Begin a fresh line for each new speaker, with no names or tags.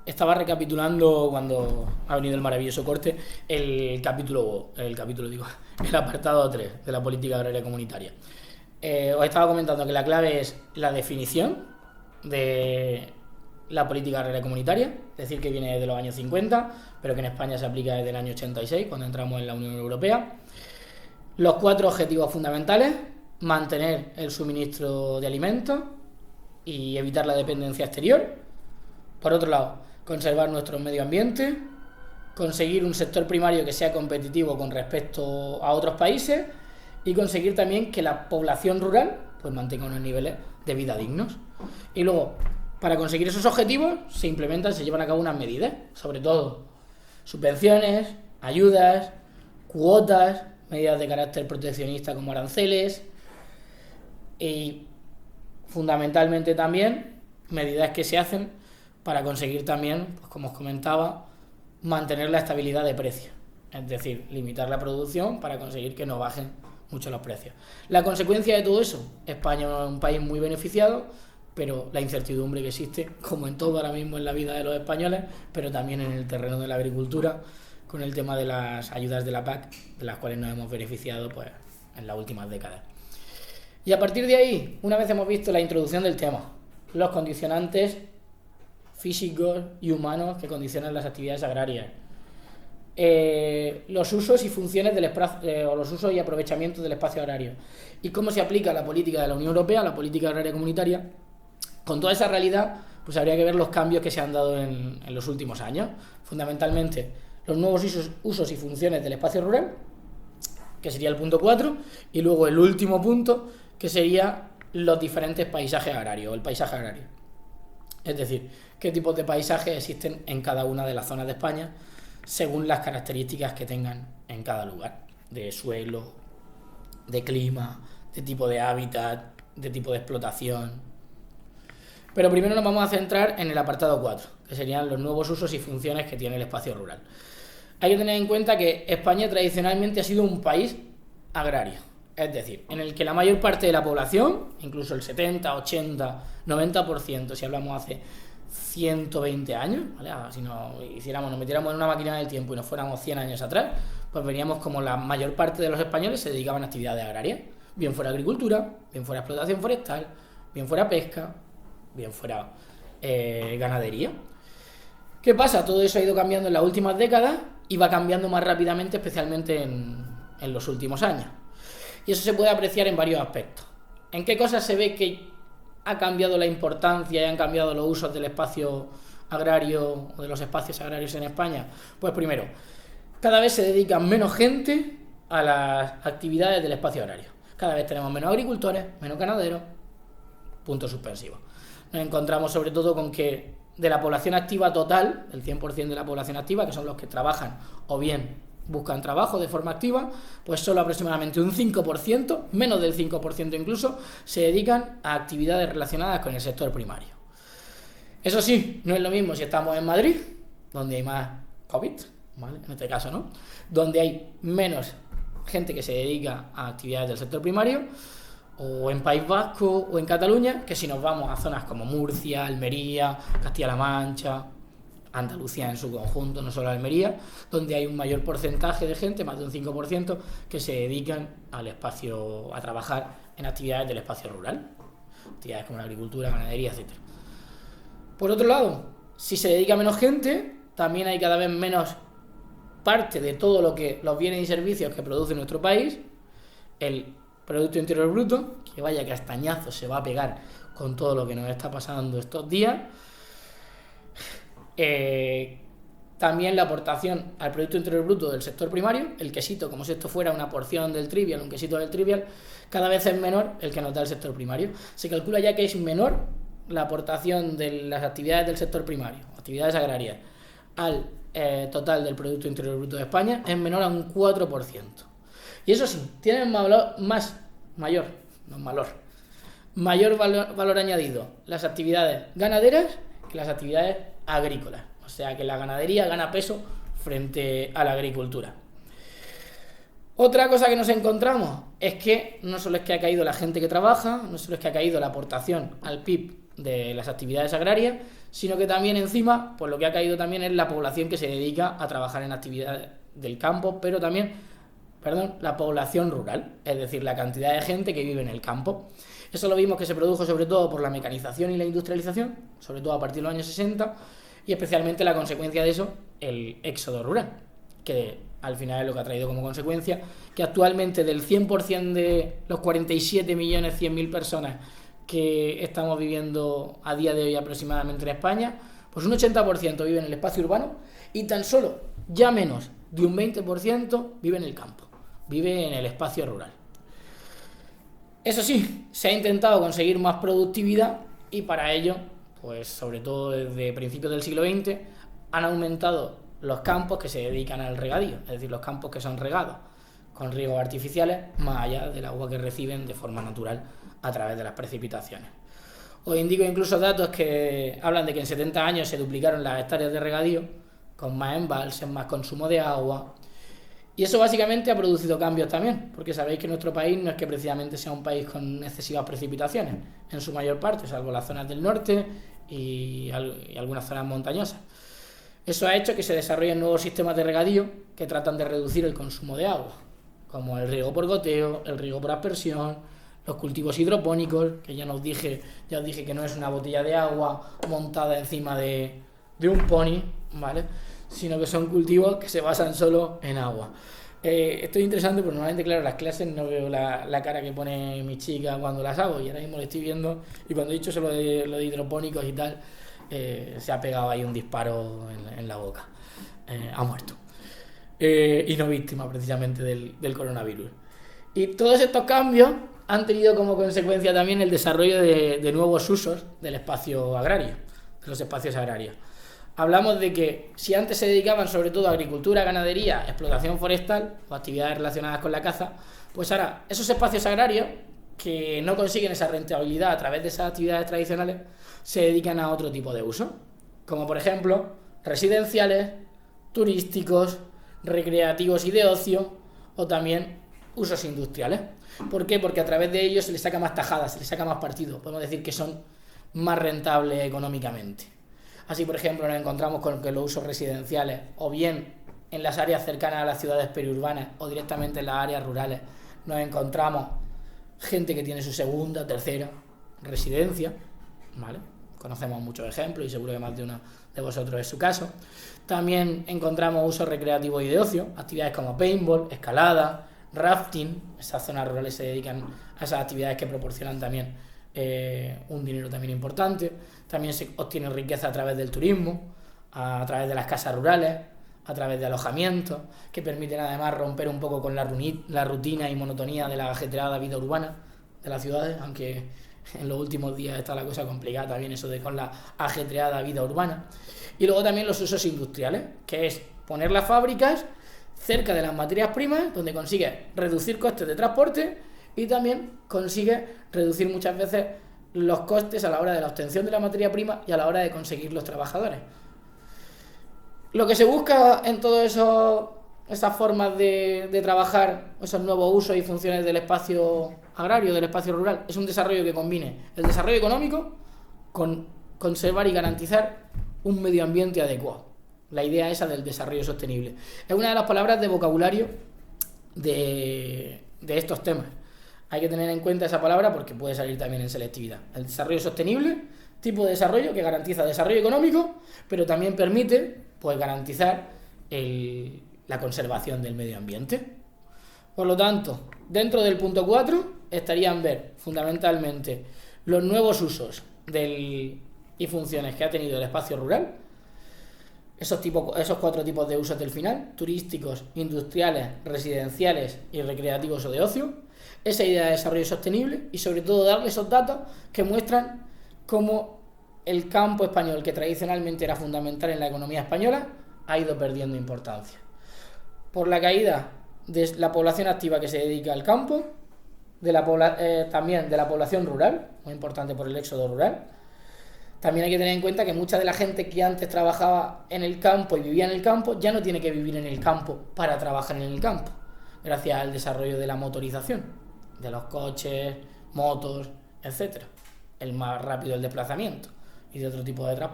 estaba recapitulando cuando ha venido el maravilloso corte el digo, el apartado 3 de la política agraria comunitaria. Os estaba comentando que la clave es la definición de la política agraria comunitaria, es decir, que viene de los años 50, pero que en España se aplica desde el año 86, cuando entramos en la Unión Europea. Los 4 objetivos fundamentales: mantener el suministro de alimentos y evitar la dependencia exterior. Por otro lado, conservar nuestro medio ambiente, conseguir un sector primario que sea competitivo con respecto a otros países y conseguir también que la población rural pues mantenga unos niveles de vida dignos. Y luego, para conseguir esos objetivos, se llevan a cabo unas medidas, sobre todo subvenciones, ayudas, cuotas, medidas de carácter proteccionista como aranceles y fundamentalmente también medidas que se hacen para conseguir también, pues como os comentaba, mantener la estabilidad de precios, es decir, limitar la producción para conseguir que no bajen mucho los precios. La consecuencia de todo eso: España es un país muy beneficiado, pero la incertidumbre que existe, como en todo ahora mismo en la vida de los españoles, pero también en el terreno de la agricultura, con el tema de las ayudas de la PAC, de las cuales nos hemos beneficiado pues en las últimas décadas. Y a partir de ahí, una vez hemos visto la introducción del tema, los condicionantes físicos y humanos que condicionan las actividades agrarias, los usos y funciones del espacio, o los usos y aprovechamientos del espacio agrario, y cómo se aplica la política de la Unión Europea, la política agraria comunitaria. Con toda esa realidad, pues habría que ver los cambios que se han dado en los últimos años. Fundamentalmente, los nuevos usos y funciones del espacio rural, que sería el punto 4, y luego el último punto, que sería los diferentes paisajes agrarios, o el paisaje agrario. Es decir, qué tipos de paisajes existen en cada una de las zonas de España, según las características que tengan en cada lugar, de suelo, de clima, de tipo de hábitat, de tipo de explotación. Pero primero nos vamos a centrar en el apartado 4, que serían los nuevos usos y funciones que tiene el espacio rural. Hay que tener en cuenta que España tradicionalmente ha sido un país agrario, es decir, en el que la mayor parte de la población, incluso el 70, 80, 90%, si hablamos hace 120 años, ¿vale? Si nos metiéramos en una máquina del tiempo y nos fuéramos 100 años atrás, pues veríamos como la mayor parte de los españoles se dedicaban a actividades agrarias, bien fuera agricultura, bien fuera explotación forestal, bien fuera pesca, bien fuera ganadería. ¿Qué pasa? Todo eso ha ido cambiando en las últimas décadas y va cambiando más rápidamente, especialmente en los últimos años. Y eso se puede apreciar en varios aspectos. ¿En qué cosas se ve que ha cambiado la importancia y han cambiado los usos del espacio agrario o de los espacios agrarios en España? Pues primero, cada vez se dedica menos gente a las actividades del espacio agrario. Cada vez tenemos menos agricultores, menos ganaderos. Punto suspensivo. Nos encontramos sobre todo con que de la población activa total, el 100% de la población activa, que son los que trabajan o bien buscan trabajo de forma activa, pues solo aproximadamente un 5%, menos del 5% incluso, se dedican a actividades relacionadas con el sector primario. Eso sí, no es lo mismo si estamos en Madrid, donde hay más COVID, ¿vale? En este caso, ¿no? Donde hay menos gente que se dedica a actividades del sector primario, o en País Vasco o en Cataluña, que si nos vamos a zonas como Murcia, Almería, Castilla-La Mancha, Andalucía en su conjunto, no solo Almería, donde hay un mayor porcentaje de gente, más de un 5%, que se dedican al espacio, a trabajar en actividades del espacio rural, actividades como la agricultura, ganadería, etc. Por otro lado, si se dedica menos gente, también hay cada vez menos parte de todo lo que los bienes y servicios que produce nuestro país, el Producto Interior Bruto, que vaya castañazo se va a pegar con todo lo que nos está pasando estos días. También la aportación al Producto Interior Bruto del sector primario, el quesito, como si esto fuera una porción del trivial, un quesito del trivial, cada vez es menor el que nos da el sector primario. Se calcula ya que es menor la aportación de las actividades del sector primario, actividades agrarias, al total del Producto Interior Bruto de España, es menor a un 4%. Y eso sí, tienen mayor valor añadido las actividades ganaderas que las actividades agrícolas. O sea que la ganadería gana peso frente a la agricultura. Otra cosa que nos encontramos es que no solo es que ha caído la gente que trabaja, no solo es que ha caído la aportación al PIB de las actividades agrarias, sino que también encima, pues lo que ha caído también es la población que se dedica a trabajar en actividades del campo, pero también, la población rural, es decir, la cantidad de gente que vive en el campo. Eso lo vimos que se produjo sobre todo por la mecanización y la industrialización, sobre todo a partir de los años 60, y especialmente la consecuencia de eso, el éxodo rural, que al final es lo que ha traído como consecuencia que actualmente del 100% de los 47.100.000 personas que estamos viviendo a día de hoy aproximadamente en España, pues un 80% vive en el espacio urbano y tan solo ya menos de un 20% vive en el campo, vive en el espacio rural. Eso sí, se ha intentado conseguir más productividad y para ello, pues sobre todo desde principios del siglo XX, han aumentado los campos que se dedican al regadío, es decir, los campos que son regados con riegos artificiales más allá del agua que reciben de forma natural a través de las precipitaciones. Os indico incluso datos que hablan de que en 70 años se duplicaron las hectáreas de regadío, con más embalses, más consumo de agua. Y eso básicamente ha producido cambios también, porque sabéis que nuestro país no es que precisamente sea un país con excesivas precipitaciones, en su mayor parte, salvo las zonas del norte y algunas zonas montañosas. Eso ha hecho que se desarrollen nuevos sistemas de regadío que tratan de reducir el consumo de agua, como el riego por goteo, el riego por aspersión, los cultivos hidropónicos, que ya os dije que no es una botella de agua montada encima de un pony, ¿vale?, sino que son cultivos que se basan solo en agua. Esto es interesante porque normalmente, claro, las clases no veo la cara que pone mi chica cuando las hago y ahora mismo lo estoy viendo y cuando he dicho eso lo de hidropónicos y tal, se ha pegado ahí un disparo en la boca. Ha muerto. Y no víctima precisamente del coronavirus. Y todos estos cambios han tenido como consecuencia también el desarrollo de nuevos usos del espacio agrario, de los espacios agrarios. Hablamos de que si antes se dedicaban sobre todo a agricultura, ganadería, explotación forestal o actividades relacionadas con la caza, pues ahora esos espacios agrarios que no consiguen esa rentabilidad a través de esas actividades tradicionales se dedican a otro tipo de uso, como por ejemplo residenciales, turísticos, recreativos y de ocio o también usos industriales. ¿Por qué? Porque a través de ellos se les saca más tajada, se les saca más partido, podemos decir que son más rentables económicamente. Así, por ejemplo, nos encontramos con que los usos residenciales, o bien en las áreas cercanas a las ciudades periurbanas o directamente en las áreas rurales, nos encontramos gente que tiene su segunda, tercera residencia, ¿vale? Conocemos muchos ejemplos y seguro que más de uno de vosotros es su caso. También encontramos usos recreativos y de ocio, actividades como paintball, escalada, rafting. Esas zonas rurales se dedican a esas actividades que proporcionan también un dinero también importante. También se obtiene riqueza a través del turismo, a través de las casas rurales, a través de alojamientos, que permiten además romper un poco con la rutina y monotonía de la ajetreada vida urbana de las ciudades, aunque en los últimos días está la cosa complicada también eso de con la ajetreada vida urbana. Y luego también los usos industriales, que es poner las fábricas cerca de las materias primas, donde consigue reducir costes de transporte y también consigue reducir muchas veces los costes a la hora de la obtención de la materia prima y a la hora de conseguir los trabajadores. Lo que se busca en todas esas formas de trabajar, esos nuevos usos y funciones del espacio agrario, del espacio rural, es un desarrollo que combine el desarrollo económico con conservar y garantizar un medio ambiente adecuado. La idea esa del desarrollo sostenible. Es una de las palabras de vocabulario de estos temas. Hay que tener en cuenta esa palabra porque puede salir también en selectividad. El desarrollo sostenible, tipo de desarrollo que garantiza desarrollo económico, pero también permite pues garantizar la conservación del medio ambiente. Por lo tanto, dentro del punto 4 estarían ver fundamentalmente los nuevos usos y funciones que ha tenido el espacio rural, esos 4 tipos de usos del final: turísticos, industriales, residenciales y recreativos o de ocio, esa idea de desarrollo sostenible y sobre todo darle esos datos que muestran cómo el campo español, que tradicionalmente era fundamental en la economía española, ha ido perdiendo importancia por la caída de la población activa que se dedica al campo, también de la población rural, muy importante por el éxodo rural. También hay que tener en cuenta que mucha de la gente que antes trabajaba en el campo y vivía en el campo ya no tiene que vivir en el campo para trabajar en el campo, gracias al desarrollo de la motorización, de los coches, motos, etc. el más rápido el desplazamiento y de otro tipo de transporte.